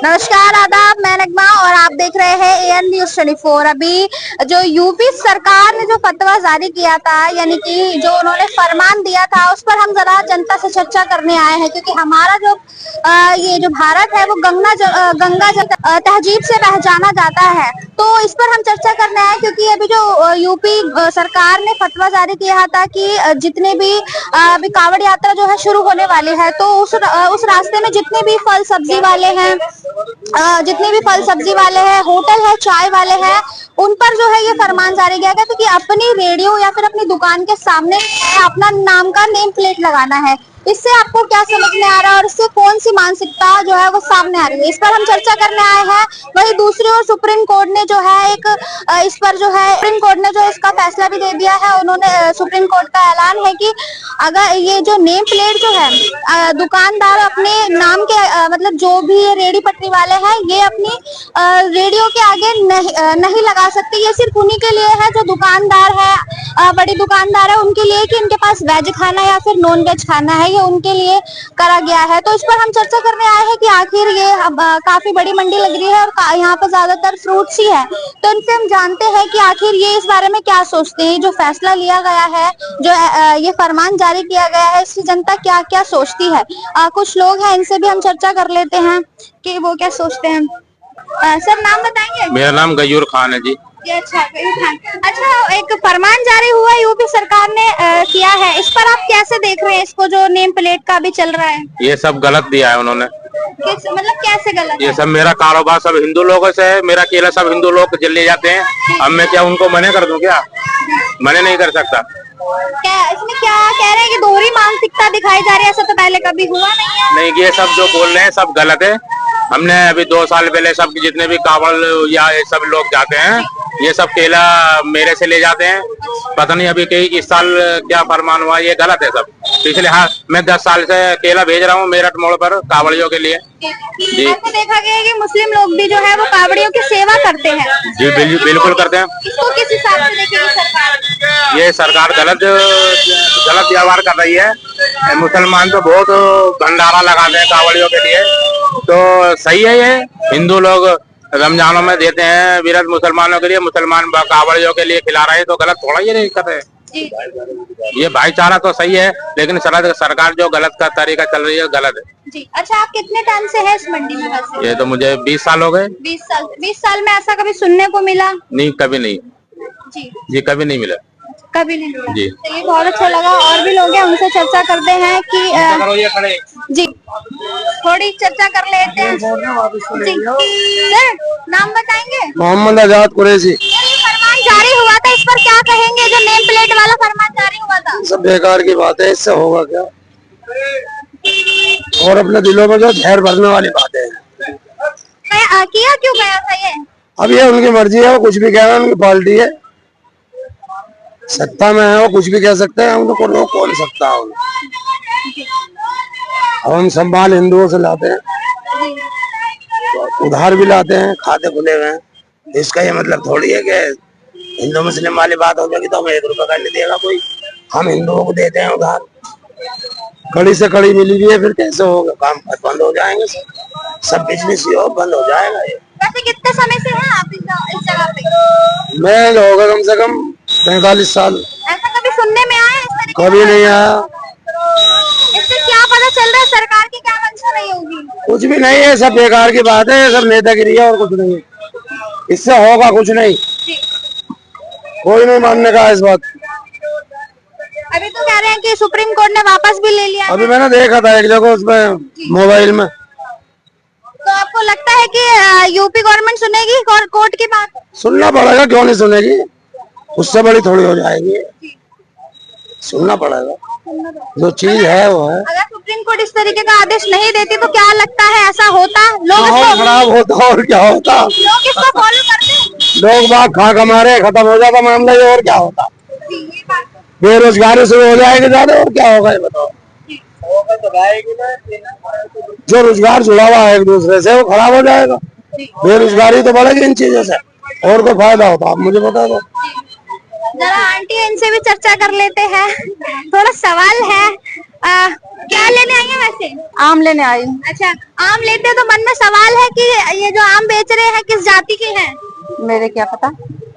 नमस्कार, आदाब। मैं नगमा और आप देख रहे हैं एएन न्यूज 24। अभी जो यूपी सरकार ने जो फतवा जारी किया था, यानी कि जो उन्होंने फरमान दिया था, उस पर हम जरा जनता से चर्चा करने आए हैं, क्योंकि हमारा जो ये जो भारत है वो गंगा तहजीब से पहचाना जाता है। तो इस पर हम चर्चा करने आए क्योंकि अभी जो यूपी सरकार ने फतवा जारी किया था कि जितने भी अभी कांवड़ यात्रा जो है शुरू होने वाली है, तो उस रास्ते में जितने भी फल सब्जी वाले हैं, होटल है, चाय वाले हैं, उन पर जो है ये फरमान जारी किया गया था कि अपनी रेडियो या फिर अपनी दुकान के सामने अपना नाम का नेम प्लेट लगाना है। इससे आपको क्या समझ में आ रहा है और इससे कौन सी मानसिकता जो है वो सामने आ रही है, इस पर हम चर्चा करने आए हैं। वही दूसरी ओर सुप्रीम कोर्ट ने जो है इस पर जो है सुप्रीम कोर्ट ने जो इसका फैसला भी दे दिया है। उन्होंने सुप्रीम कोर्ट का ऐलान है कि अगर ये जो नेम प्लेट जो है दुकानदार अपने नाम के मतलब जो भी रेडी पटरी वाले हैं, ये अपनी रेडियो के आगे नहीं लगा सकते। ये सिर्फ उन्हीं के लिए है जो दुकानदार है, बड़ी दुकानदार है, उनके लिए कि इनके पास वेज खाना या फिर नॉन वेज खाना है, ये उनके लिए करा गया है। तो इस पर हम चर्चा करने आए हैं कि आखिर ये काफी बड़ी मंडी लग रही है और यहाँ पर ज्यादातर फ्रूट्स ही है। तो इनसे हम जानते हैं कि आखिर ये इस बारे में क्या सोचते हैं, जो फैसला लिया गया है, जो ये फरमान जारी किया गया है, इसकी जनता क्या क्या सोचती है। कुछ लोग हैं, इनसे भी हम चर्चा कर लेते हैं कि वो क्या सोचते हैं। सर, नाम बताएंगे? मेरा नाम गयूर खान है जी। अच्छा, गयूर खान। अच्छा, एक फरमान जारी हुआ यूपी सरकार ने किया है, इस पर आप कैसे देख रहे हैं इसको, जो नेम प्लेट का भी चल रहा है? ये सब गलत दिया है उन्होंने। मतलब कैसे गलत? ये सब मेरा कारोबार सब हिंदू लोगों से है, मेरा केला सब हिंदू लोग ले जाते हैं। अब मैं क्या उनको मना कर दूं? क्या मना नहीं कर सकता। क्या इसमें क्या कह रहे हैं कि दोहरी मानसिकता दिखाई जा रही है? ऐसा तो पहले कभी हुआ नहीं है। नहीं, ये सब जो बोल रहे हैं सब गलत है। हमने अभी 2 साल पहले सब जितने भी कावड़ या ये सब लोग जाते हैं, ये सब केला मेरे से ले जाते हैं। पता नहीं अभी कई इस साल क्या फरमान हुआ, ये गलत है सब। पिछले मैं 10 साल से केला भेज रहा हूँ मेरठ मोड़ पर कावड़ियों के लिए जी। आपको देखा गया है कि मुस्लिम लोग भी जो है वो कावड़ियों की सेवा करते हैं जी, बिल्कुल करते हैं। इसको किस हिसाब से देखेगी सरकार? ये सरकार गलत व्यवहार कर रही है। मुसलमान तो बहुत भंडारा लगाते हैं कावड़ियों के लिए, तो सही है। ये हिंदू लोग रमजानों में देते हैं विरत मुसलमानों के लिए, मुसलमान कावड़ियों के लिए खिला रहे हैं, तो गलत थोड़ा ये नहीं कर रहे। ये भाईचारा तो सही है, लेकिन सरकार जो गलत का तरीका चल रही है गलत है जी। अच्छा, आप कितने टाइम से हैं इस मंडी में? वैसे ये तो मुझे 20 साल हो गए। 20 साल में ऐसा कभी सुनने को मिला? नहीं, कभी नहीं जी, कभी नहीं मिला। कभी नहीं मिला जी। तो ये बहुत अच्छा लगा। और भी लोग हैं, उनसे चर्चा करते हैं कि जी, थोड़ी चर्चा कर लेते हैं जी। सर, नाम बताएंगे? मोहम्मद आजाद कुरैशी। ये फरमान जारी हुआ था, इस पर क्या कहेंगे? जो नेम प्लेट वाला फरमान जारी हुआ था, सब बेकार की बात है, इससे होगा क्या? और अपने दिलों में जो जहर भरने वाली बातें हैं। किया क्यों गया था ये? अब ये उनकी मर्जी है, वो कुछ भी कह रहे हैं, उनकी पार्टी है, सत्ता में है, वो कुछ भी कह सकते हैं, उनको रोक कौन सकता है। हम सब माल हिंदुओं से लाते हैं, तो उधार भी लाते हैं, खाते खुले हुए हैं। इसका ये मतलब थोड़ी है कि हिंदू मुस्लिम वाली बात हो जाएगी तो हमें 1 रुपए का नहीं देगा कोई। हम हिंदुओं को देते हैं उधार, कड़ी से कड़ी मिली हुई है, फिर कैसे होगा? काम बंद हो जाएंगे, सब बिजनेस ही हो बंद हो जाएगा। ये वैसे कितने समय से हैं आप इस जगह पे? मैं होगा कम से कम 45 साल। ऐसा कभी सुनने में आया? इस तरीके कभी नहीं आया। इससे क्या पता चल रहा है सरकार की क्या मंशा रही होगी? कुछ भी नहीं है, सब बेकार की बात है, सब नेतागिरी है और कुछ नहीं। इससे होगा कुछ नहीं, कोई नहीं मानने का इस बात। अभी तो कह रहे हैं कि सुप्रीम कोर्ट ने वापस भी ले लिया। अभी मैंने देखा था एक जगह उसमें मोबाइल में। तो आपको लगता है कि यूपी गवर्नमेंट सुनेगी कोर्ट की बात? सुनना पड़ेगा, क्यों नहीं सुनेगी? उससे बड़ी थोड़ी हो जाएगी, सुनना पड़ेगा। जो चीज है वो है। अगर सुप्रीम कोर्ट इस तरीके का आदेश नहीं देती तो क्या लगता है ऐसा होता? लोग खराब होता और क्या होता? लोग इसको फॉलो करते, लोग बाग खा कमारे खत्म हो जाता मामला, ये और क्या होता? बेरोजगारी शुरू हो जाएगी ज्यादा, और क्या होगा ये बताओ? जो रोजगार जुड़ा हुआ है एक दूसरे से वो खराब हो जाएगा, बेरोजगारी तो बढ़ेगी इन चीजों से, और तो फायदा होता। आप मुझे बता दो। जरा आंटी इनसे भी चर्चा कर लेते हैं। थोड़ा सवाल है, क्या लेने आई है वैसे? आम लेने आई। अच्छा, आम लेते हैं तो मन में सवाल है कि ये जो आम बेच रहे हैं किस जाति के हैं? मेरे क्या पता।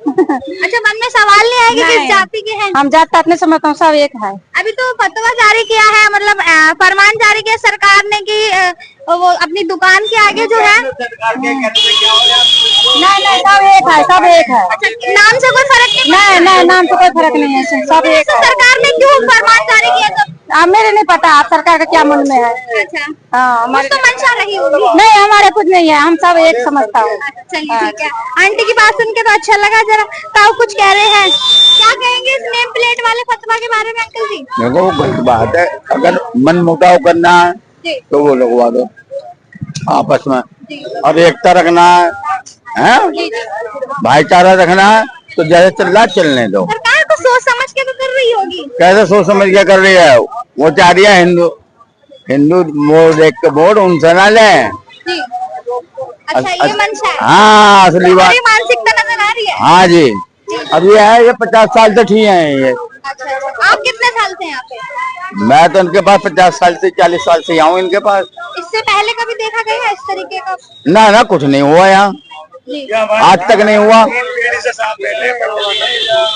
अच्छा, मन में सवाल नहीं आया कि किस जाति के हैं? हम जात पात नहीं समझता हूँ, सब एक है। अभी तो फतवा जारी किया है, मतलब फरमान जारी किया सरकार ने कि वो अपनी दुकान के आगे जो है नहीं सब एक है, सब एक है। अच्छा, नाम से कोई फर्क नहीं? नहीं नाम से कोई फर्क नहीं है, सब एक है। सरकार ने क्यों फरमान जारी किया तो? मेरे नहीं पता आप सरकार का क्या मन में है। अच्छा, हाँ, कुछ तो मंशा रही होगी। नहीं हमारे कुछ नहीं है, हम सब एक समझता हूँ। चलिए ठीक है, आंटी की बात सुन के तो अच्छा लगा। जरा ताऊ कुछ कह रहे हैं, क्या कहेंगे इस नेम प्लेट वाले फतवा के बारे में अंकल जी? देखो गलत बात है, अगर मन मुटाव करना है जी तो वो लगवा दो आपस में, और एकता रखना है, भाईचारा रखना है तो जैसे चल रहा चलने दो। सरकार को सोच समझ के तो कर रही होगी। कैसे सोच समझ के कर रही है? वो चाह रही है हिंदू वोट देख के वोट उनसे ना ले। जी, अच्छा ये मंशा है। हाँ असली बात, हमारी मानसिकता नजर आ रही है। हाँ जी। अब ये है, ये 50 साल से ठीक है ये। अच्छा, आप कितने साल से यहाँ पे? मैं तो इनके पास 50 साल से 40 साल से आऊँ इनके पास। इससे पहले कभी देखा गया है इस तरीके का? ना कुछ नहीं हुआ यहाँ, जी, आज तक नहीं हुआ।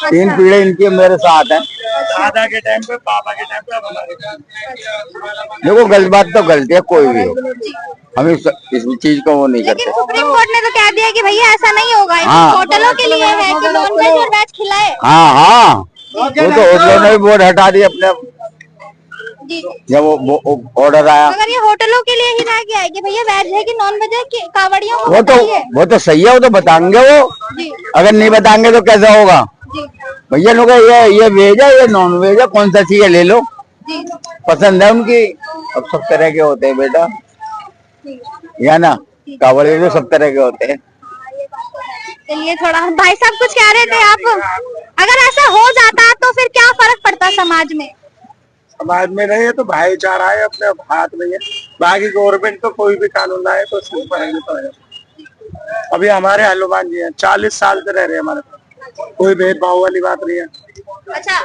3 पीढ़ी इनकी मेरे साथ है। दादा के टाइम पे, पापा के टाइम पे, अब हमारे टाइम पे। देखो गलत बात तो गलती है, कोई भी हो, हम इस चीज को वो नहीं लेकिन करते। सुप्रीम कोर्ट ने तो कह दिया कि भैया ऐसा नहीं होगा, हाँ। होटलों के लिए है कि नॉन वेज और वेज खिलाए। हाँ वो तो होटलों ने भी बोर्ड हटा दिया अपने जी, जब वो ऑर्डर आया। मगर ये होटलों के लिए ही रह गया है कि भैया वेज है कि नॉन वेज है कि कावड़ियों को वो तो सही है, वो तो बताएंगे वो। जी अगर नहीं बताएंगे तो कैसा होगा? जी भैया लोग ये वेज है, ये नॉन वेज है, कौन सा चाहिए ले लो, जी पसंद है उनकी। अब सब तरह के होते हैं बेटा, या ना, कावड़े तो सब तरह के होते हैं। चलिए, थोड़ा भाई साहब कुछ कह रहे थे आप, अगर ऐसा हो जाता तो फिर क्या फर्क पड़ता समाज में? समाज में नहीं है तो भाईचारा है अपने हाथ में है, बाकी गवर्नमेंट तो कोई भी कानून लाए तो उसके ऊपर है तो है। अभी हमारे हनुमान जी हैं, 40 साल से रह रहे हैं हमारे पास, कोई भेदभाव वाली बात नहीं है। अच्छा,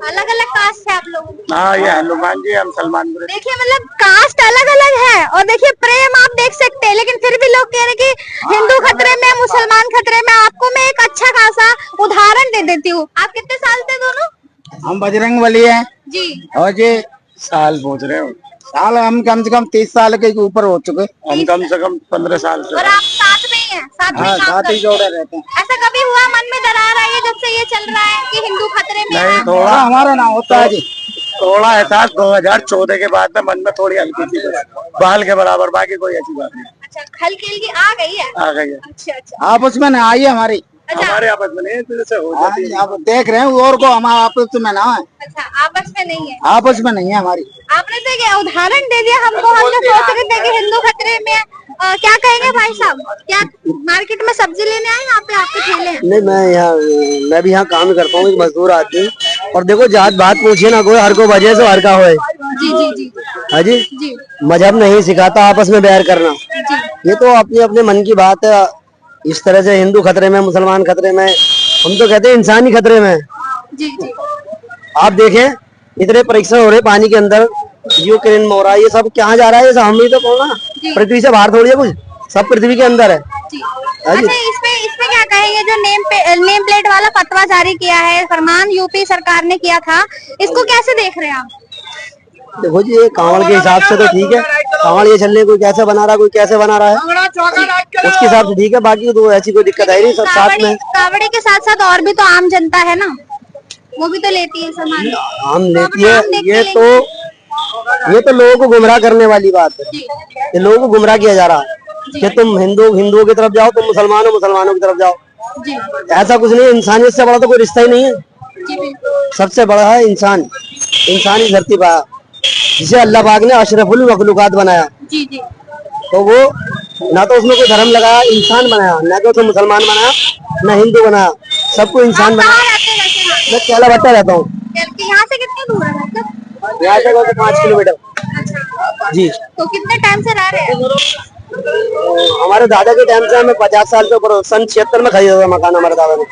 अलग अलग कास्ट है आप लोग? हाँ ये हनुमान जी, हम सलमान। देखिए, मतलब कास्ट अलग अलग है, और देखिए प्रेम आप देख सकते हैं, लेकिन फिर भी लोग कह रहे हैं कि हिंदू खतरे में, मुसलमान खतरे में। आपको मैं एक अच्छा खासा उदाहरण दे देती हूँ। आप कितने साल से दोनों? हम बजरंग बली हैं जी, और जी साल पूछ रहे हो? साल हम कम से कम 30 साल के ऊपर हो चुके। हम कम से कम 15 साल से। और आप साथ में ही हैं, साथ में हाँ काम साथ करते ही हैं। जोड़े रहते हैं। ऐसा कभी हुआ मन में दरार आई है जब से ये चल रहा है कि हिंदू खतरे में नहीं, है? थोड़ा हमारा ना होता है जी, थोड़ा एहसास 2014 के बाद में मन में थोड़ी हल्की थी, बाल के बराबर, बाकी कोई ऐसी बात नहीं। अच्छा, खलखेल की आ गई है। आ गई है, अच्छा अच्छा आपस में ना आई है हमारी। अच्छा हमारे आपस में नहीं, तो जैसे हो हाँ, जाती है। आप देख रहे हैं और को, हमारे आपस में ना है, अच्छा, आपस में नहीं है। आपस में नहीं है हमारी। आपने तो एक उदाहरण दे दिया हमको, हम तो सोच रहे थे कि हिंदू खतरे में है। क्या कहेंगे भाई साहब, क्या मार्केट में सब्जी लेने आए यहाँ पे, आपके ठेले हैं? नहीं, मैं भी यहाँ काम करता हूँ, एक मजदूर आदमी। और देखो, जात बात पूछिए ना, कोई हर को वजह से हर का होए। जी जी जी हाँ जी, जी मजहब नहीं सिखाता आपस में बैर करना। ये तो अपने अपने मन की बात है। इस तरह से हिंदू खतरे में, मुसलमान खतरे में, हम तो कहते हैं इंसान ही खतरे में है। जी जी आप देखें, इतने परीक्षण हो रहे पानी के अंदर, यूक्रेन में हो रहा है, ये सब कहाँ जा रहा है? ये सब हम ही तो बोलना, पृथ्वी से बाहर थोड़ी है कुछ, सब पृथ्वी के अंदर है। जी। हाँ जी। अच्छा, इसमें क्या कहेंगे जो नेम प्लेट वाला फतवा जारी किया है, फरमान यूपी सरकार ने किया था, इसको कैसे देख रहे हैं आप? देखो जी, ये कांवड़ के हिसाब से तो ठीक है, कांवड़ ये चलने कोई कैसे बना रहा है, कोई कैसे बना रहा है, उसके हिसाब से ठीक है। बाकी तो ऐसी कोई दिक्कत है नहीं, सब साथ में। कावड़ी के साथ साथ और भी तो आम जनता है ना, वो भी तो लेती है सामान। आम लेती है, ये तो लोगों को गुमराह करने वाली बात है। ये लोगों को गुमराह किया जा रहा है कि तुम हिंदुओं की तरफ जाओ, तुम मुसलमानों की तरफ जाओ। जी ऐसा कुछ नहीं है, इंसानियत से बड़ा तो कोई रिश्ता ही नहीं है। जी बिल्कुल। सबसे बड़ा है इंसान, इंसानी धरती पर, जिसे अल्लाह पाक ने अशरफुल मखलूकात बनाया। जी जी तो वो ना तो उसमें कोई धर्म लगाया, इंसान बनाया, ना तो उसमें मुसलमान बनाया, ना हिंदू बनाया, सबको इंसान कहाँ बनाया। रहते हैं वैसे यहाँ? मैं केला भट्टा रहता हूँ, यहाँ से कितनी दूर है मतलब? यहाँ से 5 किलोमीटर। अच्छा, जी। तो कितने टाइम से रह रहे हैं? हमारे दादा के टाइम से, हमें 50 साल से ऊपर, सन 76 में खरीदा था मकान हमारे दादा ने।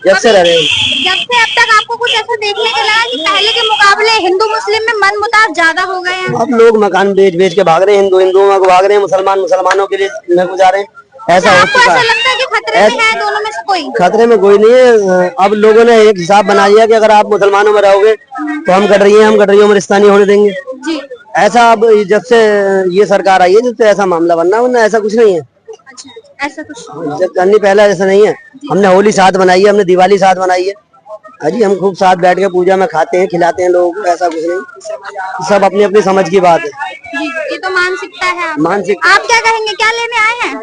जब से रह रहे हैं। जब से अब तक आपको कुछ ऐसा देखने को लगा कि पहले के मुकाबले हिंदू मुस्लिम में मन मुटाव ज्यादा हो गए हैं? अब लोग मकान बेच बेच के भाग रहे हैं, हिंदू हिंदुओं को भाग रहे हैं, मुसलमान मुसलमानों के लिए न गुजार रहे हैं। ऐसा हो आपको चुका ऐसा है। लगता है कि खतरे में है दोनों में से कोई? खतरे में कोई नहीं है। अब लोगों ने एक हिसाब बना लिया कि अगर आप मुसलमानों में रहोगे तो हम गडरियों में रिश्ता नहीं होने देंगे। जी। ऐसा अब जब से ये सरकार आई है जब से ऐसा मामला बनना, वरना ऐसा कुछ नहीं है। अच्छा, ऐसा कुछ जब करनी पहले ऐसा नहीं है। हमने होली साथ बनाई है, हमने दिवाली साथ बनाई है। अजी हम खूब साथ बैठ के पूजा में खाते हैं, खिलाते हैं लोगों को, ऐसा कुछ नहीं। सब अपनी अपनी समझ की बात है। जी, ये तो मानसिकता है। मानसिक आप क्या कहेंगे, क्या लेने आए हैं?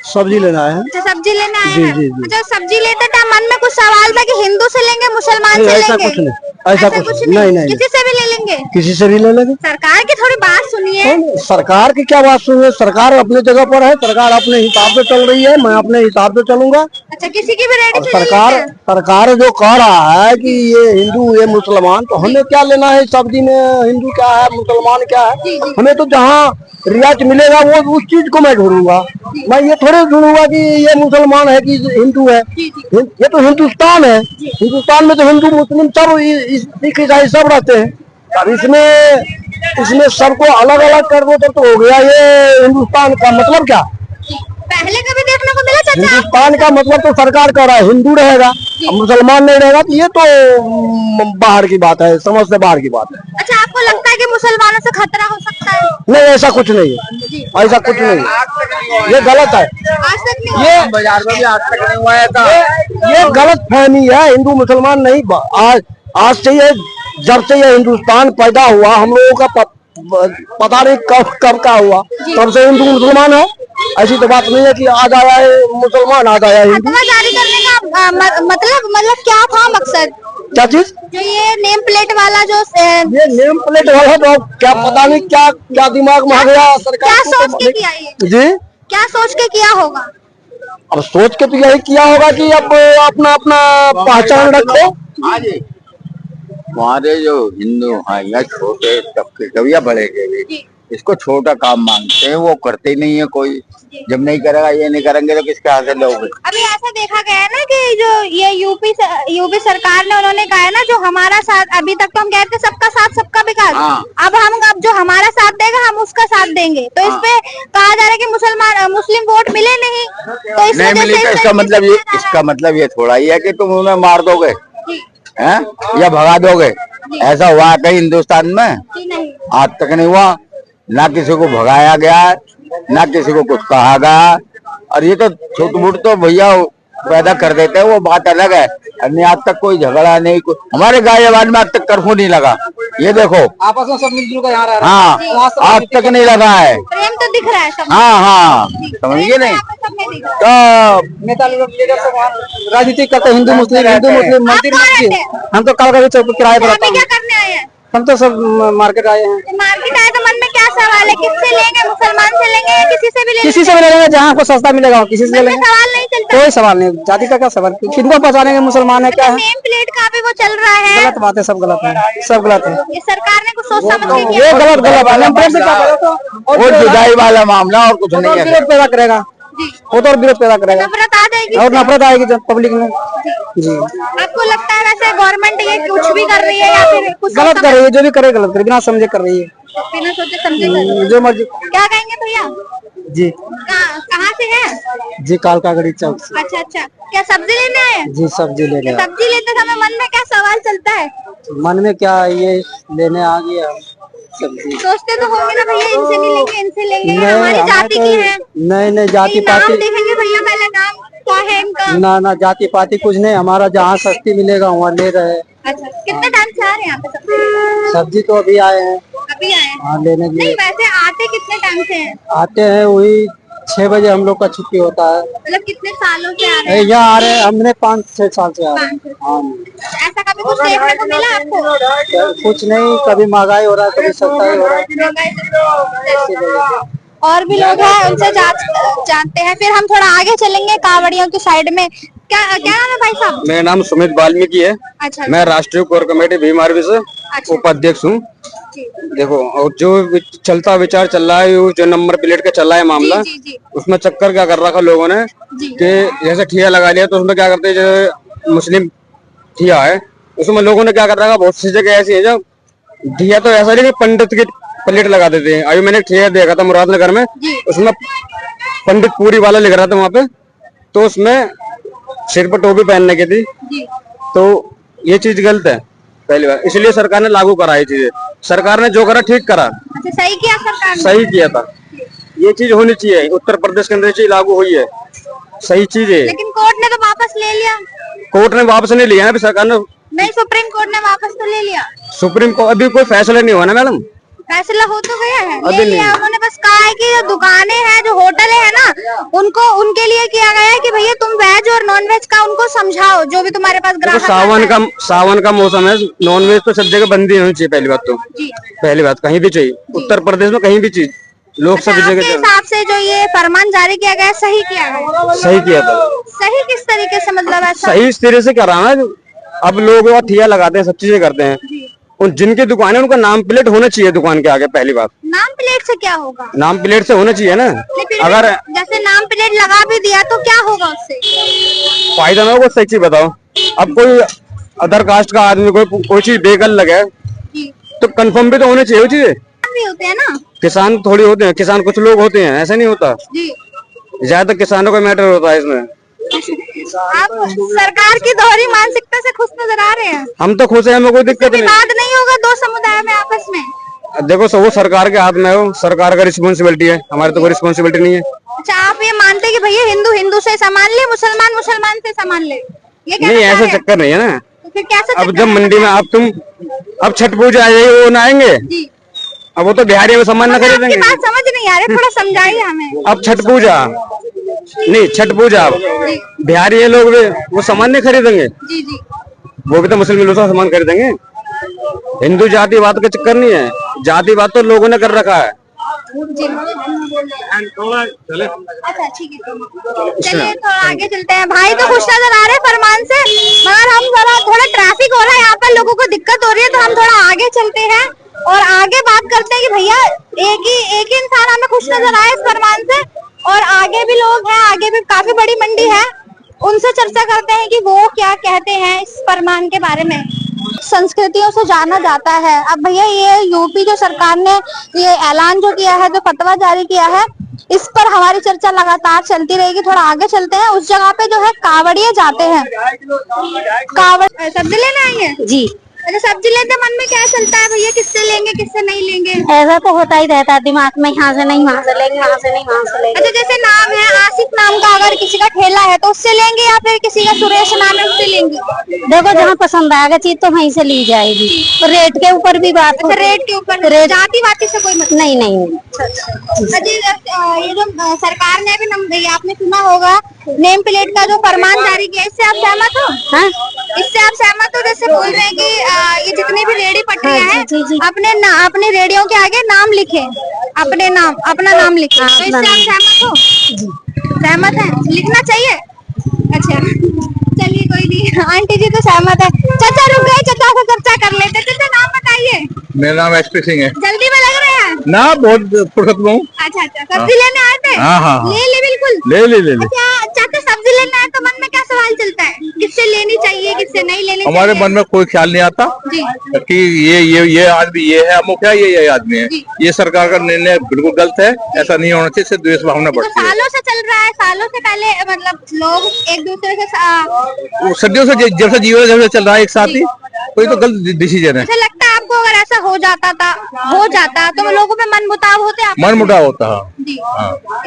सब्जी लेना है। अच्छा, सब्जी लेने आए जी, हैं। जी, जी। अच्छा, सब्जी लेते टाइम मन में कुछ सवाल था कि हिंदू से लेंगे मुसलमान से ऐसा लेंगे? कुछ नहीं, ऐसा कुछ नहीं। किसी से भी ले लेंगे? किसी से भी ले लेंगे। सरकार की थोड़ी बात सुनिए। सरकार की क्या बात सुनिए, सरकार अपने जगह पर है, सरकार अपने हिसाब से चल रही है, मैं अपने हिसाब से चलूंगा। अच्छा, किसी की भी रेडी और से ले सरकार लेते हैं? सरकार जो कह रहा है कि ये हिंदू ये मुसलमान, तो हमें क्या लेना है सब्जी में, हिंदू क्या है मुसलमान क्या है। हमें तो जहाँ रियायत मिलेगा वो उस चीज को मैं ढूंढूंगा। मैं ये थोड़े ढूंढूंगा कि ये मुसलमान है कि हिंदू है। ये तो हिंदुस्तान है, हिंदुस्तान में तो हिंदू मुस्लिम सब सिख ईसाई सब रहते हैं। अब इसमें सबको अलग अलग कर दो तो हो गया ये हिंदुस्तान का मतलब क्या? पहले कभी देखने को मिला चाचा? हिंदुस्तान का मतलब तो सरकार कह रहा है हिंदू रहेगा, अब मुसलमान नहीं रहेगा, तो ये तो बाहर की बात है, समझ से बाहर की बात है। अच्छा, आपको लगता है कि मुसलमानों से खतरा हो सकता है? नहीं, ऐसा कुछ नहीं है, ऐसा कुछ नहीं है, ये गलत है। आज तक नहीं ये हुआ? बाजार में भी आज तक नहीं हुआ है तो ये गलत फहमी है। हिंदू मुसलमान नहीं, आज से ये जब से ये हिंदुस्तान पैदा हुआ हम लोगों का पता नहीं कब का हुआ, तब से हिंदू मुसलमान है। ऐसी तो बात नहीं है कि आज आया है मुसलमान आज आया हिंदू। फतवा जारी करने का मतलब क्या था मकसद? क्या चीज? जो ये नेम प्लेट वाला जो ये नेम प्लेट वाला तो क्या पता नहीं क्या दिमाग में आ गया सरकार क्या को, सोच के किया ये? जी क्या सोच के किया होगा? अब सोच के तो यही किया होगा कि अब अपना अपना पहचान रखो। हमारे जो हिंदू हैं या छोटे तबके के या बड़े के भी इसको छोटा काम मांगते हैं, वो करते ही नहीं है कोई। जब नहीं करेगा, ये नहीं करेंगे तो किसके हाथ से लोगे? अभी ऐसा देखा गया है ना कि जो ये यूपी सरकार ने उन्होंने कहा है ना, जो हमारा साथ, अभी तक तो हम कहते सबका साथ सबका विकास, अब जो हमारा साथ देगा हम उसका साथ देंगे। तो इस पे कहा जा रहा है कि मुस्लिम वोट मिले नहीं, तो इस नहीं वजह मिली से तो इसका मतलब ये थोड़ा ही है कि तुम उन्हें मार दोगे हैं या भगा दोगे। ऐसा हुआ है कहीं हिंदुस्तान में? नहीं। आज तक नहीं हुआ, ना किसी को भगाया गया, ना किसी को कुछ कहा गया। और ये तो छोट मोट तो भैया पैदा कर देते हैं, वो बात अलग है। नहीं, आज तक कोई झगड़ा नहीं, हमारे गाजियाबाद में आज तक कर्फ्यू नहीं लगा। ये देखो आपस में सब मिलजुल कर यहाँ रह रहे हैं। हाँ, आज तक नहीं लगा है। प्रेम तो दिख रहा है सब। हाँ समझिए नहीं तो नेता लोग लीडर सब राजनीति करते हैं, हिंदू मुस्लिम मंदिर रहते हैं? हम तो कल चौक पर किराए पर अभी क्या करने आए हैं? हम तो सब मार्केट आए हैं। मार्केट आए तो मन में क्या सवाल है, किससे लेंगे, मुसलमान से लेंगे या किसी से भी किसी से भी ले लेंगे, जहाँ आपको सस्ता मिलेगा किसी से ले मन में लेंगे। सवाल नहीं चलता? कोई सवाल नहीं, जाति का क्या सवाल, किनको पहचानेंगे मुसलमान है क्या है। नेम प्लेट का भी वो चल रहा है। गलत बात है, सब गलत है, सब गलत है। ये सरकार ने कुछ सोच समझ के वो किया। गलत है। नेम प्लेट से क्या करेगा? वो जुदाई वाला मामला और कुछ नहीं है। विरोध पैदा करेगा, वो तो और विरोध पैदा करेगा नफरत आ जाएगी और नफरत आएगी जब पब्लिक में। जी आपको लगता है वैसे गवर्नमेंट ये कुछ भी कर रही है या फिर कुछ गलत कर रही है, जो भी करे गलत करे, बिना समझे कर रही है, बिना सोचे समझे कर रही है? जो मर्जी। क्या कहेंगे भैया? जी कहाँ से हैं? जी कालकागढ़ी चौक से। अच्छा, क्या सब्जी लेने आए हैं? जी सब्जी लेने क्या सब्जी लेते समय मन में क्या सवाल चलता है? मन में क्या ये लेने आ गया सब्जी। सोचते तो होंगे ना भैया, इनसे नहीं लेंगे, इनसे लेंगे, ये हमारी जाति की है। नहीं जाति नाम पाति देखेंगे भैया, पहले नाम क्या है इनका? ना जाति पाति कुछ नहीं, हमारा जहाँ सस्ती मिलेगा वहाँ ले रहे हैं। अच्छा, कितने टाइम से आ रहे हैं यहाँ पे सब्जी? सब्जी तो अभी आए हैं, अभी आए हैं? हाँ लेने के नहीं, लिए वैसे आते कितने टाइम से हैं? आते हैं, वही 6 बजे हम लोग का छुट्टी होता है। मतलब कितने सालों से आ रहे हैं? यहाँ आ रहे हैं, हमने 5-6 साल से आ रहे हैं। हाँ ऐसा कभी कुछ देखने को मिला आपको? कुछ नहीं, कभी महंगाई हो रहा है, कभी सस्ताई हो रहा है। और भी लोग हैं, उनसे जानते हैं। फिर हम थोड़ा आगे चलेंगे कांवड़ियों की साइड में। क्या नाम है भाई साहब? मेरा नाम सुमित वाल्मीकि है। अच्छा, मैं राष्ट्रीय कोर कमेटी भीम आर्मी से उपाध्यक्ष हूँ। देखो, और जो चलता विचार चल रहा है, जो नंबर प्लेट का चल रहा है मामला, जी। उसमें चक्कर क्या कर रखा लोगों ने कि जैसे ठिया लगा लिया तो उसमें क्या करते हैं, मुस्लिम दिया है, उसमें लोगों ने क्या कर रखा है, बहुत सी जगह ऐसी है जो दिया तो ऐसा नहीं कि पंडित की प्लेट लगा देते हैं। अभी मैंने एक ठेका देखा था मुरादनगर में, उसमें पंडित पूरी वाला लिख रहा था वहां पे, तो उसमें सिर पर टोपी पहनने की थी। तो ये चीज गलत है पहली बार, इसलिए सरकार ने लागू करा ये चीजें। सरकार ने जो करा ठीक करा, अच्छा सही किया सरकार ने। सही किया था। ये चीज होनी चाहिए, उत्तर प्रदेश के अंदर ये चीज लागू हुई है, सही चीज है। लेकिन कोर्ट ने तो वापस ले लिया। कोर्ट ने वापस नहीं लिया है, अभी सरकार ने, नहीं सुप्रीम कोर्ट ने वापस तो ले लिया। सुप्रीम कोर्ट अभी कोई फैसला नहीं हुआ ना मैडम। फैसला हो तो गया है, अभी ले नहीं। लिया उन्होंने। बस कहा है कि जो दुकानें हैं, जो होटल है ना, उनको उनके लिए किया गया है कि भैया तुम वेज और नॉन वेज का उनको समझाओ, जो भी तुम्हारे पास देखो ग्राहक सावन का मौसम है, नॉन वेज तो सब जगह बंदी होनी चाहिए पहली बात तो। जी। पहली बात कहीं भी चाहिए, उत्तर प्रदेश में कहीं भी चीज लोग अच्छा, सब आपके जगह हिसाब से जो ये फरमान जारी किया गया है, सही किया गया है? सही किया था। सही किस तरीके से, मतलब ऐसा? सही इस तरह से करा ना, अब लोग वहाँ ठिया लगाते हैं, सब चीजें करते हैं। उन जिनकी दुकान है उनका नाम प्लेट होना चाहिए दुकान के आगे, पहली बात। नाम प्लेट से क्या होगा? नाम प्लेट से होना चाहिए ना। लेकिन अगर जैसे नाम प्लेट लगा भी दिया तो क्या होगा उससे? फायदा ना होगा, सही चीज बताओ। अब कोई अदर कास्ट का आदमी कोई चीज बेकल लगे जी। तो कंफर्म भी तो होने चाहिए वो चीजें। भी होते हैं ना, किसान थोड़ी होते हैं, किसान कुछ लोग होते हैं, ऐसा नहीं होता। जी। ज्यादातर किसानों का मैटर होता है इसमें। आप सरकार की दोहरी मानसिकता से खुश नजर आ रहे हैं? हम तो खुश हैं, हमें कोई दिक्कत नहीं। विवाद नहीं होगा दो समुदाय में आपस में? देखो सब वो सरकार के हाथ में है, वो सरकार का रिस्पॉन्सिबिलिटी है, हमारी तो कोई रिस्पॉन्सिबिलिटी नहीं है। अच्छा, आप ये मानते हैं कि भैया हिंदू हिंदू से सामान ले, मुसलमान मुसलमान से सामान ले, ये कहना नहीं, चाह ऐसा रहे हैं? चक्कर नहीं है ना। तो फिर कैसा अब चक्कर जब है? मंडी में अब छठ पूजा आ जाएगी, वो ना आएंगे, जी। अब वो तो बिहारी में सामान न मगर आपकी खरीदेंगे। बात समझ नहीं आ रही, थोड़ा समझाइए हमें। अब छठ पूजा नहीं, छठ पूजा बिहारी ये लोग भी वो सामान नहीं खरीदेंगे, जी जी। वो भी तो मुस्लिम लोग का सामान खरीदेंगे। हिंदू जातिवाद का चक्कर नहीं है, जातिवाद तो लोगों ने कर रखा है। जी। अच्छा ठीक है, चलिए थोड़ा आगे चलते हैं। भाई तो खुश नजर आ रहे हैं फरमान से, मगर हम थोड़ा ट्रैफिक हो रहा है यहाँ पर, लोगों को दिक्कत हो रही है, तो हम थोड़ा आगे चलते हैं और आगे बात करते हैं कि भैया एक ही इंसान हमें खुश नजर आया इस फरमान से, और आगे भी लोग हैं, आगे भी काफी बड़ी मंडी है, उनसे चर्चा करते हैं कि वो क्या कहते हैं इस फरमान के बारे में। संस्कृतियों से जाना जाता है। अब भैया ये यूपी जो सरकार ने ये ऐलान जो किया है, जो फतवा जारी किया है, इस पर हमारी चर्चा लगातार चलती रहेगी। थोड़ा आगे चलते हैं, उस जगह पे जो है कावड़िए जाते हैं। कावड़ सब्जी लेने आएंगे जी। अच्छा, सब्जी लेते मन में क्या चलता है भैया, किससे लेंगे किससे नहीं लेंगे? ऐसा तो होता ही रहता है दिमाग में, यहाँ से नहीं वहाँ से लेंगे, वहाँ से नहीं वहाँ से लेंगे। अच्छा, जैसे नाम है आसिफ नाम का, अगर किसी का ठेला है तो उससे लेंगे, या फिर किसी का सुरेश नाम है उससे लेंगे? देखो जहाँ पसंद आएगा चीज तो वहीं से ली जाएगी, तो रेट के ऊपर भी बात अच्छा, होती है। रेट के ऊपर, जाति वाति से कोई मतलब नहीं नहीं नहीं। अजी, ये जो सरकार ने भी आपने सुना होगा नेम प्लेट का जो फरमान जारी किया, इससे आप सहमत हो? हाँ? इससे आप सहमत हो? जैसे बोल रहे हैं कि ये जितनी भी रेडी पटरियां हाँ, हैं, जी, जी। अपने रेडियो के आगे नाम लिखे, अपना नाम लिखे, हाँ, तो इससे आप सहमत हो? सहमत है, लिखना चाहिए। अच्छा चलिए कोई नहीं, आंटी जी तो सहमत है। चाचा रुक गए, चाचा से चर्चा कर लेते। चाचा नाम बताइए। मेरा नाम एसपी सिंह है। जल्दी में लग रहे हैं? ना बहुत फुर्सत में हूँ। अच्छा, सब्जी लेने आए थे? हाँ, हाँ, हाँ। ले बिल्कुल। ले अच्छा, चाचा सब्जी लेने आए तो मन में क्या सवाल चलता है, किससे लेनी चाहिए किससे नहीं लेनी चाहिए? हमारे मन में कोई ख्याल नहीं आता जी। कि ये आदमी ये है मुखिया, ये आदमी है। जी। ये सरकार का निर्णय बिल्कुल गलत है, ऐसा नहीं होना चाहिए, इससे द्वेष भावना तो बढ़ती है। सालों से चल रहा है, सालों से पहले मतलब लोग एक दूसरे से वो सदियों से जब से जीवन जब से चल रहा है एक साथ ही, कोई तो गलत डिसीजन है। अच्छा लगता है आपको अगर ऐसा हो जाता तो लोगों में मन मुटाव होते आप? मन मुटाव होता है। जी।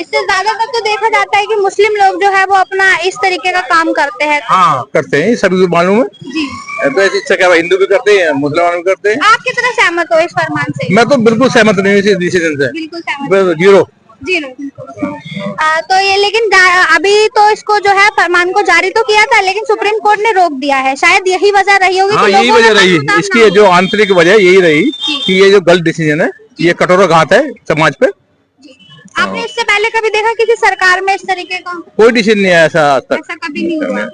इससे ज्यादातर तो देखा जाता है कि मुस्लिम लोग जो है वो अपना इस तरीके का काम करते हैं। हाँ, करते हैं, सभी को मालूम है। जी। तो ऐसी इच्छा क्या, हिंदू भी करते हैं, मुसलमान भी करते हैं। आप कितना सहमत हो इस फरमान से? मैं तो बिल्कुल सहमत नहीं हूँ इस डिसीजन से, बिल्कुल सहमत। जीरो। तो ये लेकिन अभी तो इसको जो है फरमान को जारी तो किया था, लेकिन सुप्रीम कोर्ट ने रोक दिया है। शायद यही वजह रही होगी। हाँ, कि यही लोगों वजह में रही, मनमुटाव इसकी ना जो हो। आंतरिक वजह यही रही कि ये जो गलत डिसीजन है, ये कठोर घात है समाज पे। आपने इससे पहले कभी देखा किसी सरकार में इस तरीके का? कोई डिसीजन नहीं आया ऐसा आज तक। ऐसा कभी नहीं हुआ।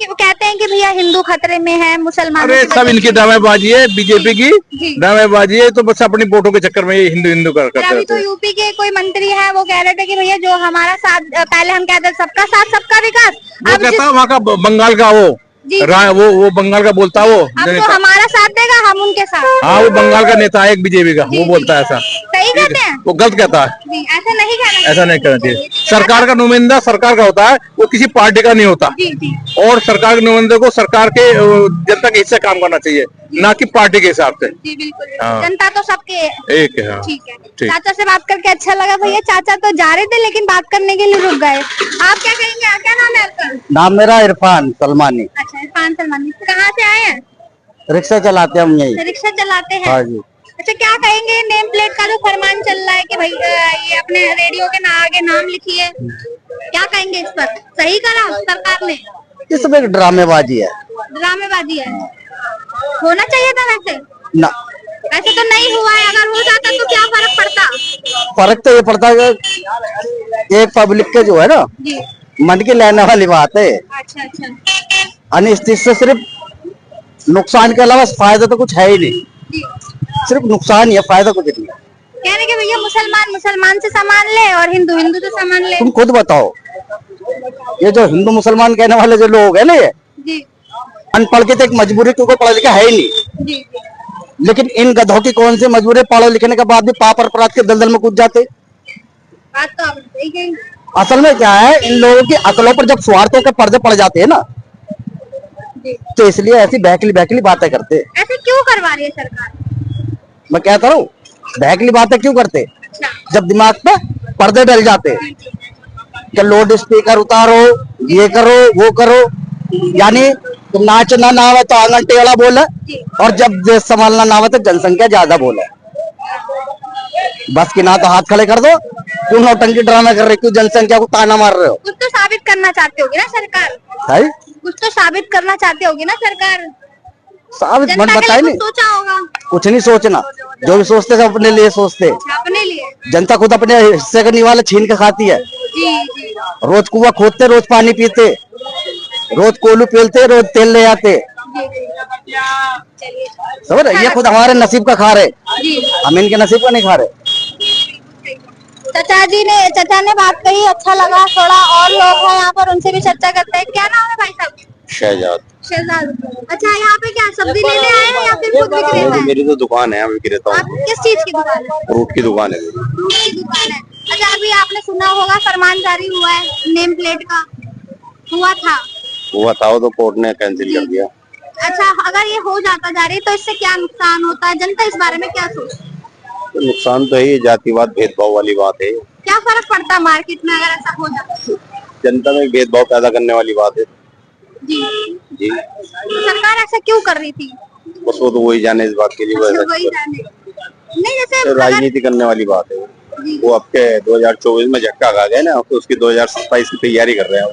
कहते हैं कि भैया हिंदू खतरे में है, मुसलमान। अरे सब इनकी ड्रामेबाजी है, बीजेपी जी। की ड्रामेबाजी है, तो बस अपनी वोटों के चक्कर में ये हिंदू करते अभी तो रहते हैं। यूपी के कोई मंत्री है, वो कह रहे थे कि भैया जो हमारा साथ, पहले हम कहते सबका साथ सबका विकास, वो अब कहता है वहाँ का बंगाल का वो जी। वो बंगाल का बोलता है वो अब जो तो नेता। हमारा साथ देगा, हम उनके साथ। हाँ वो बंगाल का नेता है एक बीजेपी का, जी, वो जी। बोलता है ऐसा। सही कहते हैं? वो गलत कहता है, जी, ऐसा नहीं कहना ऐसा नहीं करना चाहिए। चाहिए। सरकार का नुमाइंदा सरकार का होता है, वो किसी पार्टी का नहीं होता। जी जी और सरकार के नुमाइंदे को सरकार के जनता के हिस्से से काम करना चाहिए, ना कि पार्टी के हिसाब से। जी बिल्कुल। हाँ। जनता तो सबके एक है, हाँ। ठीक है। ठीक। चाचा से बात करके अच्छा लगा भैया। चाचा तो जा रहे थे लेकिन बात करने के लिए रुक गए। आप क्या कहेंगे? क्या नाम है आपका? नाम मेरा इरफान सलमानी। अच्छा, इरफान सलमानी। कहाँ से आए हैं? रिक्शा चलाते हम यही। रिक्शा चलाते हैं? हाँ जी। अच्छा, क्या कहेंगे नेम प्लेट का जो फरमान चल रहा है कि भाई ये अपने रेडियो के आगे नाम लिखिए, क्या कहेंगे इस पर? सही करा सरकार ने? इसमें ड्रामेबाजी है। ड्रामेबाजी है। होना चाहिए था वैसे? ना, वैसे तो नहीं हुआ है। अगर हो जाता तो क्या फर्क पड़ता? फर्क तो ये पड़ता है कि एक पब्लिक के जो है ना जी। मन की लेने वाली बात है। अच्छा अच्छा। इस चीज से सिर्फ नुकसान के अलावा फायदा तो कुछ है ही नहीं, जी। सिर्फ नुकसान ही है, फायदा कुछ नहीं है। कहने के भैया मुसलमान मुसलमान से सामान ले और हिंदू हिंदू से सामान ले। तुम खुद बताओ, ये जो हिंदू मुसलमान कहने वाले जो लोग है ना, ये जी अनपढ़ के तो एक मजबूरी, क्योंकि पढ़ा लिखा है ही नहीं। जी। लेकिन इन गधों की कौन सी मजबूरी, पढ़े लिखने के बाद भी पाप और अपराध के दलदल में कूद जाते। बात तो आप सही कही। असल में क्या है, इन लोगों की अकलों पर जब स्वार्थों के पर्दे पड़ जाते हैं ना, जी। तो इसलिए ऐसी बहकली बहकली बातें करते। ऐसे क्यों करवा रही है सरकार? मैं कहता हूँ, बहकली बातें क्यों करते? अच्छा। जब दिमाग पे पर्दे डल जाते कि लोड स्पीकर उतारो, ये करो वो करो, यानी नाचना ना आवे तो आंगन टेढ़ा बोले, और जब देश संभालना ना आवे तो जनसंख्या ज्यादा बोले। बस की ना तो हाथ खड़े कर दो। क्यों नौटंकी ड्रामा कर रहे, क्यों जनसंख्या को ताना मार रहे हो? कुछ तो साबित करना चाहती होगी ना सरकार? है कुछ तो साबित करना चाहती होगी ना सरकार? साबित मन जनता के बताए लिए नहीं, कुछ सोचा होगा? कुछ नहीं सोचना। जो भी सोचते सब अपने लिए सोचते। अपने लिए? जनता खुद अपने हिस्से का निवाला छीन के खाती है। जी जी। रोज कुआं खोदते, रोज पानी पीते, रोज कोलू पेलते, रोज तेल ले आते। चलिए। समझ रहे? ये खुद हमारे नसीब का खा रहे, जी। हम इनके नसीब का नहीं खा रहे। चाचा ने बात कही, अच्छा लगा। थोड़ा और लोग हैं यहाँ पर, उनसे भी चर्चा करते हैं। क्या नाम है भाई साहब? शहजाद। शहजाद। अच्छा, यहाँ पे क्या सब्जी लेने आए हैं या फिर खुद विक्रेता है? मेरी तो दुकान है, मैं विक्रेता आप किस चीज की दुकान है? फ्रूट की दुकान है मेरी। फ्रूट की दुकान है। अच्छा, अभी आपने सुना होगा फरमान जारी हुआ है नेम प्लेट का, हुआ था? हुआ था, वो तो कोर्ट ने कैंसिल कर दिया। अच्छा, अगर ये हो जाता जारी तो इससे क्या नुकसान होता है? जनता इस बारे में क्या सोचती है? तो नुकसान तो है, ये जातिवाद भेदभाव वाली बात है। क्या फर्क पड़ता मार्केट में अगर ऐसा हो जाता? जनता में भेदभाव पैदा करने वाली बात है। जी जी, तो सरकार ऐसा क्यों कर रही थी? बस वो तो वही जाने इस बात के लिए, अच्छा, वो वही ऐसा जाने। नहीं, जैसे तो अगर राजनीति करने वाली बात है। जी। वो आपके 2024 में झटका खा गए ना, तो उसकी 2027 की तैयारी कर रहे हैं।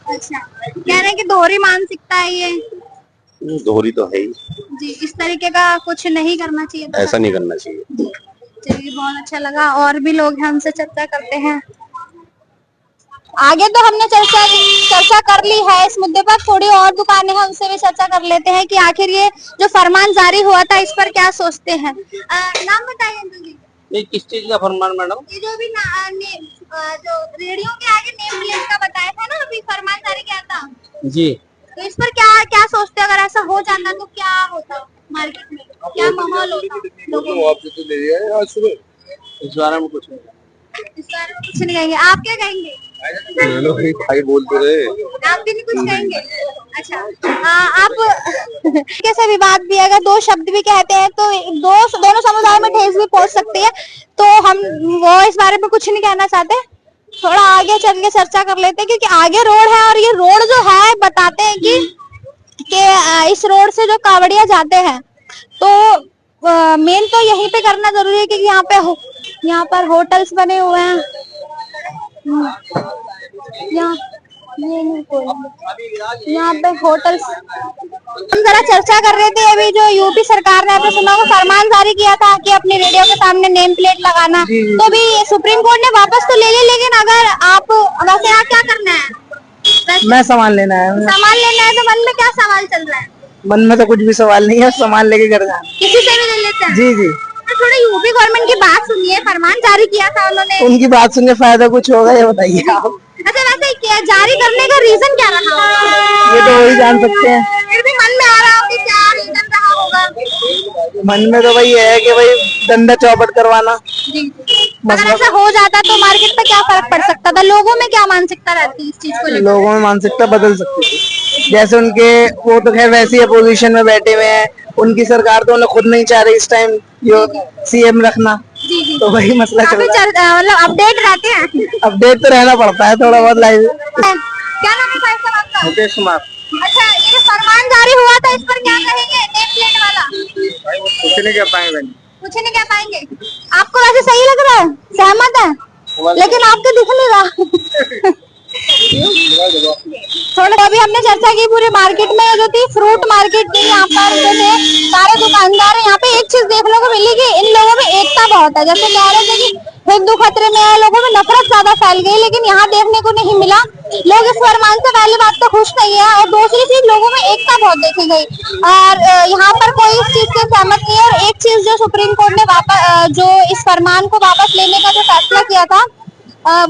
अच्छा, कह रहे हैं कि दोहरी मानसिकता है ये। दोहरी तो है ही, जी, इस तरीके का कुछ नहीं करना चाहिए था। ऐसा नहीं करना चाहिए। चलिए, बहुत अच्छा लगा। और भी लोग हैं, उनसे चर्चा करते हैं। आगे तो हमने चर्चा कर ली है इस मुद्दे पर। थोड़ी और दुकानें हैं, उनसे भी चर्चा कर लेते हैं कि आखिर ये जो फरमान जारी हुआ था इस पर क्या सोचते हैं। नाम बताइए अंकल जी। ये किस चीज का फरमान मैडम? ये जो भी जो रेडियो के आगे नेम प्लेट का बताया था ना, अभी फरमान जारी किया था, जी। तो इस पर क्या क्या सोचते हैं? अगर ऐसा हो जाता तो क्या होता मार्केट में, क्या माहौल होता लोगों में? इस बारे में कुछ नहीं। इस बारे में कुछ नहीं कहेंगे। आप क्या कहेंगे? भाई बोलते रहे, आप भी नहीं कुछ कहेंगे? अच्छा, आप कैसे विवाद भी अगर दो शब्द भी कहते हैं तो दोनों समुदाय में ठेस भी पहुंच सकती है, तो हम वो इस बारे में कुछ नहीं कहना चाहते। थोड़ा आगे चल के चर्चा कर लेते हैं, क्योंकि आगे रोड है और ये रोड जो है बताते हैं कि इस रोड से जो कावड़िया जाते हैं तो मेन तो यहीं पे करना जरूरी है, क्योंकि यहाँ पर होटल्स बने हुए हैं। यहाँ पे होटल्स। हम जरा चर्चा कर रहे थे, अभी जो यूपी सरकार ने, आपने सुना होगा, फरमान जारी किया था कि अपनी रेडियो के सामने नेम प्लेट लगाना, तो भी सुप्रीम कोर्ट ने वापस तो ले ली। लेकिन अगर आप वैसे यहाँ क्या करना है? मैं सामान लेना है। सामान लेना है, तो मन में क्या सवाल चल रहा है? मन में तो कुछ भी सवाल नहीं है, सामान लेके घर जाना। किसी से भी ले लेते हैं? जी जी। तो थोड़ा यूपी गवर्नमेंट की बात सुनिए, फरमान जारी किया था उन्होंने। उनकी बात सुन के फायदा कुछ होगा, ये बताइए आप। अच्छा, वैसे क्या जारी करने का रीजन क्या रहा? ये तो वही जान सकते हैं। फिर भी मन में आ रहा हो कि क्या रीजन रहा होगा। मन में तो वही है कि भाई धंधा चौपट करवाना। जी अगर ऐसा हो जाता तो मार्केट पे क्या फर्क पड़ सकता था, लोगों में क्या मानसिकता रहती है इस चीज को लेकर? लोगों में मानसिकता बदल सकती थी। जैसे उनके वो तो खैर वैसी अपोजिशन में बैठे हुए हैं, उनकी सरकार तो उन्हें खुद नहीं चाह रही इस टाइम जो सीएम रखना। जी जी तो वही मसला चल काफी रहा है। मतलब अपडेट रहते हैं। अपडेट तो रहना पड़ता है थोड़ा बहुत लाइव। क्या नाम है भाई साहब आपका? मुकेश कुमार। अच्छा ये जो फरमान जारी हुआ था इस पर क्या कहेंगे, नेम प्लेट वाला? कुछ नहीं कर पाएंगे। कुछ नहीं कह पाएंगे। आपको वैसे सही लग रहा है, सहमत है? लेकिन आपके दिख नहीं रहा। थोड़ा अभी हमने चर्चा की पूरे मार्केट में जो थी, फ्रूट मार्केट थी, यहाँ पर जो थे सारे दुकानदार हैं। यहाँ पे एक चीज देखने को मिली कि इन लोगों में एकता बहुत है। जैसे कह रहे थे कि हिंदू खतरे में है, लोगों में नफरत ज्यादा फैल गई, लेकिन यहाँ देखने को नहीं मिला। लोग इस फरमान से पहली बात तो खुश नहीं है, और दूसरी चीज लोगों में एकता बहुत देखी गई। और यहाँ पर कोई इस चीज से सहमत नहीं है। और एक चीज जो सुप्रीम कोर्ट ने वापस जो इस फरमान को वापस लेने का जो फैसला किया था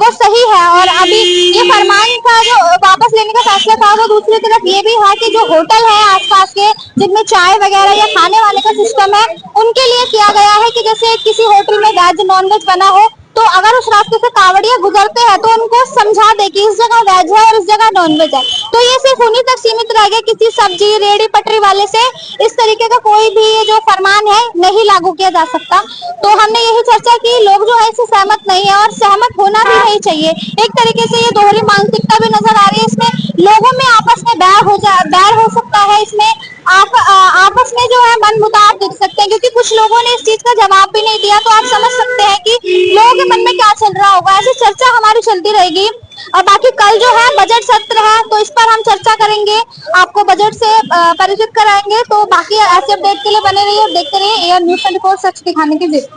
वो सही है। और अभी ये फरमान का जो वापस लेने का फैसला था, वो दूसरी तरफ ये भी है कि जो होटल है आसपास के जिनमें चाय वगैरह या खाने वाने का सिस्टम है, उनके लिए किया गया है कि जैसे किसी होटल में वेज नॉन वेज बना हो, तो अगर उस रास्ते से कावड़िया गुजरते हैं तो उनको समझा दे कि इस जगह वेज है और इस जगह नॉन वेज है। तो ये सिर्फ उन्हीं तक सीमित रह गया, किसी सब्जी रेडी पटरी वाले से इस तरीके का कोई भी जो फरमान है नहीं लागू किया जा सकता। तो हमने यही चर्चा की, लोग जो है इससे सहमत नहीं है और सहमत होना भी नहीं चाहिए। एक तरीके से ये दोहरी मानसिकता भी नजर आ रही है। इसमें लोगों में आपस में बैर हो सकता है। इसमें आपस में जो है मन मुटाव दिख सकते हैं, क्योंकि कुछ लोगों ने इस चीज का जवाब भी नहीं दिया। तो आप समझ सकते हैं कि लोगों के मन में क्या चल रहा होगा। ऐसी चर्चा हमारी चलती रहेगी। और बाकी कल जो है बजट सत्र है, तो इस पर हम चर्चा करेंगे, आपको बजट से परिचित कराएंगे। तो बाकी ऐसे अपडेट के लिए बने रहिए और देखते रहिए एयर न्यूज़ 24 सच दिखाने की जिद।